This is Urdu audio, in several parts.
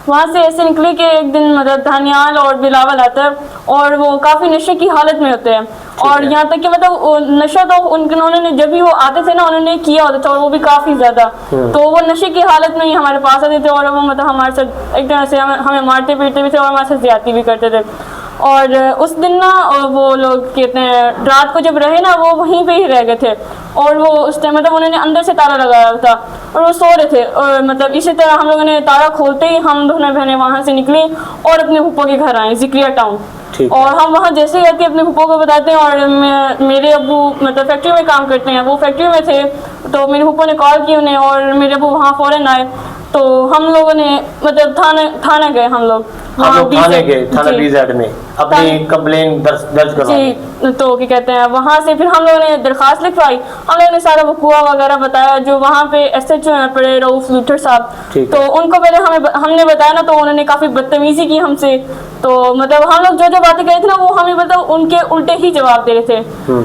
وہاں سے ایسے نکلی کہ ایک دن مطلب دانیال اور بلاول آتا ہے اور وہ کافی نشے کی حالت میں ہوتے ہیں، اور یہاں تک کہ مطلب نشہ تو انہوں نے جب بھی وہ آتے تھے نا انہوں نے کیا ہوتا تھا، اور وہ بھی کافی زیادہ، تو وہ نشے کی حالت میں ہی ہمارے پاس آتے تھے اور وہ مطلب ہمارے ساتھ ایک طرح سے ہمیں مارتے پیٹتے بھی تھے اور ہمارے ساتھ زیادتی بھی کرتے تھے. اور اس دن نا وہ لوگ کہتے ہیں رات کو جب رہے نا وہ وہیں پہ ہی رہ گئے تھے، اور وہ اس ٹائم مطلب انہوں نے اندر سے تالا لگایا تھا اور وہ سو رہے تھے، اور مطلب اسی طرح ہم لوگوں نے تالا کھولتے ہی ہم دونوں بہنیں وہاں سے نکلی اور اپنے پھپھو کے گھر آئے ذکریہ ٹاؤن. اور ہم وہاں جیسے ہی آتے اپنے پھپھو کو بتاتے ہیں، اور میرے ابو مطلب فیکٹری میں کام کرتے ہیں، وہ فیکٹری میں تھے، تو میرے پھپھو نے کال کی انہیں اور میرے ابو وہاں فوراً آئے. تو ہم لوگوں نے مطلب تھانے گئے، ہم لوگ تھانے گئے، تھانہ بی زیڈ میں اپنی کمپلین درج کروائی. جی تو کیا کہتے ہیں وہاں سے پھر ہم لوگوں نے درخواست لکھوائی، ہم لوگوں نے سارا وقوع وغیرہ بتایا. جو وہاں پہ ایس ایچ او ہیں پڑے رؤف لوتھر صاحب، تو ان کو پہلے ہم نے بتایا نا تو انہوں نے کافی بدتمیزی کی ہم سے. تو مطلب ہم لوگ جو باتیں کہے تھے نا وہ ہمیں مطلب ان کے الٹے ہی جواب دے رہے تھے.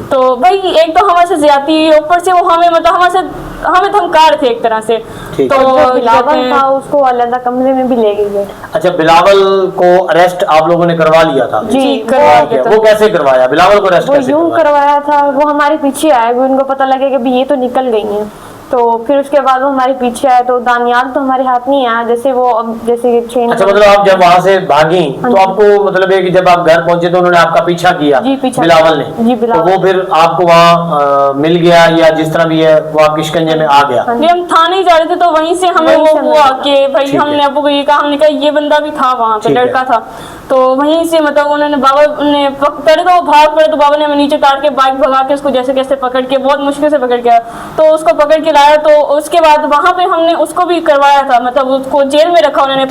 تو بھائی ایک تو ہمارے سے زیادتی، اوپر سے وہ ہمیں مطلب ہمیں دھمکا رہے تھے ایک طرح سے. تو بلاول تھا اس کو علیحدہ کمرے میں بھی لے گئی. اچھا، بلاول کو اریسٹ آپ لوگوں نے کروا لیا تھا؟ جی کروا لیا تھا. وہ کیسے کروایا بلاول کو اریسٹ؟ وہ یوں کروایا تھا، وہ ہمارے پیچھے آئے، ان کو پتہ لگے کہ یہ تو نکل گئی ہیں، تو پھر اس کے بعد وہ ہمارے پیچھے آئے. تو دانیال تو ہمارے ہاتھ نہیں آیا، جیسے وہ جیسے چین. اچھا، مطلب آپ جب وہاں سے بھاگیں تو آپ کو مطلب ہے کہ جب آپ گھر پہنچے تو انہوں نے آپ کا پیچھا کیا بلاول نے؟ جی تو وہ پھر آپ کو وہاں مل گیا یا جس طرح بھی ہے وہ آپ کی شکنجے میں آ گیا؟ ہم تھانے ہی جا رہے تھے تو وہیں سے ہمیں وہ ہوا کہ بھائی ہم نے ابو کو یہ کہا، ہم نے کہا یہ بندہ بھی تھا وہاں پہ، لڑکا تھا. تو وہیں سے مطلب انہوں نے بابا نے پہلے تو وہ بھاگ پڑے، تو بابا نے ہمیں نیچے اتار کے بائک بھگا کے اس کو جیسے کیسے پکڑ کے بہت مشکل سے پکڑ کے آیا، تو اس کو پکڑ کے لایا. تو اس کے بعد وہاں پہ ہم نے اس کو بھی کروایا تھا، مطلب اس کو جیل میں رکھا انہوں نے.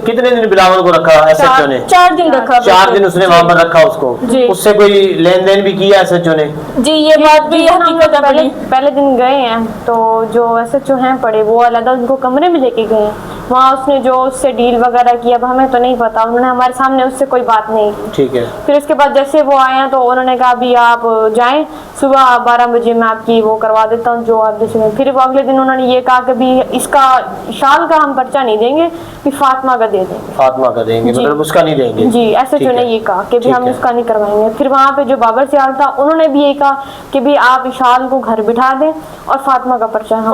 کتنے دن بلاول کو رکھا ایس ایچ او نے؟ 4 دن رکھا. 4 دن اس نے وہاں پر رکھا اس کو. اس سے کوئی لین دین بھی کیا ایس ایچ او نے؟ جی یہ بات بھی حقیقت ہے. پہلے دن گئے ہیں تو جو ایس ایچ او ہیں پڑے وہ علیحدہ ان کو کمرے میں لے کے گئے ہیں، وہاں اس نے جو اس سے ڈیل وغیرہ کی اب ہمیں تو نہیں پتا، انہوں نے ہمارے سامنے اس سے کوئی بات نہیں کی. ٹھیک ہے. پھر اس کے بعد جیسے وہ آئے ہیں تو انہوں نے کہا ابھی آپ جائیں، صبح 12 بجے میں آپ کی وہ کروا دیتا ہوں جو آپ جیسے. پھر وہ اگلے دن انہوں نے یہ کہا کہ بھی اس کا شال کا ہم پرچہ نہیں دیں گے، کہ فاطمہ کا دے دیں گے. فاطمہ کا دیں گے، مطلب اس کا نہیں دیں گے؟ جی ایس ایچ او نے یہ کہا کہ بھی ہم اس کا نہیں کروائیں گے. پھر وہاں پہ جو بابر سیال تھا انہوں نے بھی یہ کہا کہ بھی آپ اشال کو گھر بٹھا دیں اور فاطمہ کا پرچہ ہم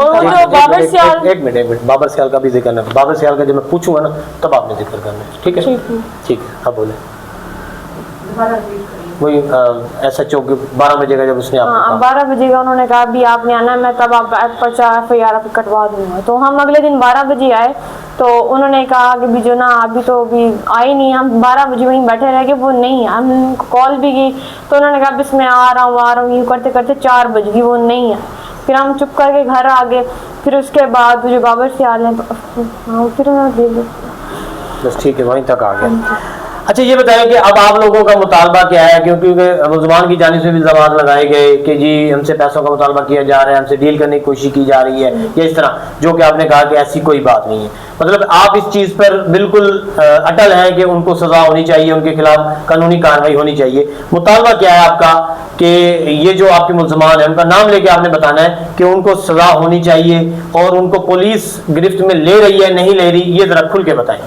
بابر سیال. ایک منٹ بابر سیال کا بھی ذکر کرنا ہے. بابر سیال کا جب میں پوچھوں گا نا تب آپ نے ذکر کرنا ہے، ٹھیک ہے؟ ٹھیک ہے، اب بولیں. وہی ایس ایچ او 12 بجے کا جب اس نے 12 بجے کا انہوں نے کہا بھی آپ نے آنا ہے، میں تب آپ پرچہ ایف آئی آر کٹوا دوں گا. تو ہم اگلے دن 12 بجے آئے تو انہوں نے کہا کہ بھی جو نا ابھی تو ابھی آئے نہیں. ہم 12 بجے وہیں بیٹھے رہ گئے، وہ نہیں، ہم کال بھی کی تو انہوں نے کہا بس میں آ رہا ہوں یوں کرتے کرتے 4 بج گئی، وہ نہیں ہے. پھر ہم چپ کر کے گھر آ گئے. پھر اس کے بعد جو بابر سیال ہیں پھر بس ٹھیک ہے وہیں تک آ گیا. اچھا یہ بتائیں کہ اب آپ لوگوں کا مطالبہ کیا ہے؟ کیونکہ ملزمان کی جانب سے بھی الزامات لگائے گئے کہ جی ہم سے پیسوں کا مطالبہ کیا جا رہا ہے، ہم سے ڈیل کرنے کی کوشش کی جا رہی ہے یا اس طرح، جو کہ آپ نے کہا کہ ایسی کوئی بات نہیں ہے. مطلب آپ اس چیز پر بالکل اٹل ہیں کہ ان کو سزا ہونی چاہیے، ان کے خلاف قانونی کارروائی ہونی چاہیے. مطالبہ کیا ہے آپ کا کہ یہ جو آپ کے ملزمان ہیں ان کا نام لے کے آپ نے بتانا ہے کہ ان کو سزا ہونی چاہیے اور ان کو پولیس گرفت میں لے رہی ہے نہیں لے رہی، یہ ذرا کھل کے بتائیں.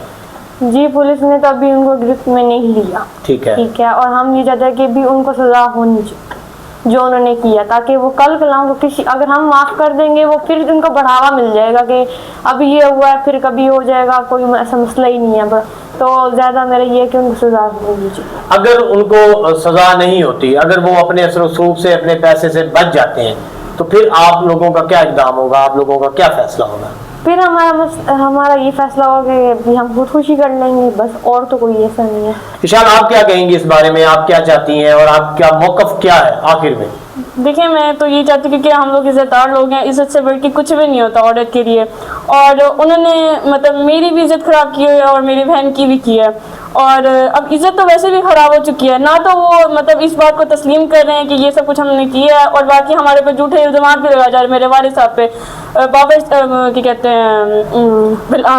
جی پولیس نے تو ابھی ان کو گرفت میں نہیں لیا. ٹھیک ہے، اور ہم یہ چاہتے ہیں کہ بھی ان کو سزا ہونی چاہیے جو انہوں نے کیا، تاکہ وہ کل کلام کو کسی اگر ہم معاف کر دیں گے وہ پھر ان کو بڑھاوا مل جائے گا کہ اب یہ ہوا ہے پھر کبھی ہو جائے گا، کوئی ایسا مسئلہ ہی نہیں ہے. تو زیادہ میرا یہ ہے کہ ان کو سزا ہونی چاہیے. اگر ان کو سزا نہیں ہوتی، اگر وہ اپنے اثر و رسوخ سے اپنے پیسے سے بچ جاتے ہیں تو پھر آپ لوگوں کا کیا اقدام ہوگا؟ آپ لوگوں کا کیا فیصلہ ہوگا؟ پھر ہمارا یہ فیصلہ ہوگا کہ ہم خودکشی کر لیں گے بس، اور تو کوئی ایسا نہیں ہے. اشان آپ کیا کہیں گی اس بارے میں؟ آپ کیا چاہتی ہیں اور آپ کیا موقف کیا ہے آخر میں؟ دیکھیں میں تو یہ چاہتی ہوں کہ ہم لوگ عزت دار لوگ ہیں، عزت سے بڑھ کے کچھ بھی نہیں ہوتا عورت کے لیے، اور انہوں نے مطلب میری بھی عزت خراب کی ہے اور میری بہن کی بھی کی ہے. اور اب عزت تو ویسے بھی خراب ہو چکی ہے، نہ تو وہ مطلب اس بات کو تسلیم کر رہے ہیں کہ یہ سب کچھ ہم نے کیا ہے، اور باقی ہمارے پہ جھوٹے الزامات بھی لگائے جا رہے ہیں میرے والد صاحب پہ. بابر کیا کہتے ہیں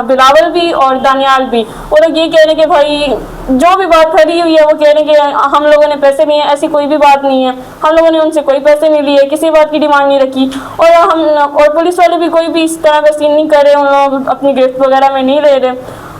بلاول بھی اور دانیال بھی، وہ لوگ یہ کہہ رہے ہیں کہ بھائی جو بھی بات پھیلی ہوئی ہے وہ کہہ رہے ہیں کہ ہم لوگوں نے پیسے لیے، ایسی کوئی بھی بات نہیں ہے، ہم لوگوں نے ان سے کوئی پیسے نہیں لیے، کسی بات کی ڈیمانڈ نہیں رکھی. اور پولیس والے بھی کوئی بھی اس طرح کا سین نہیں کر رہے، ان لوگ اپنی گرفت وغیرہ میں نہیں لے رہے.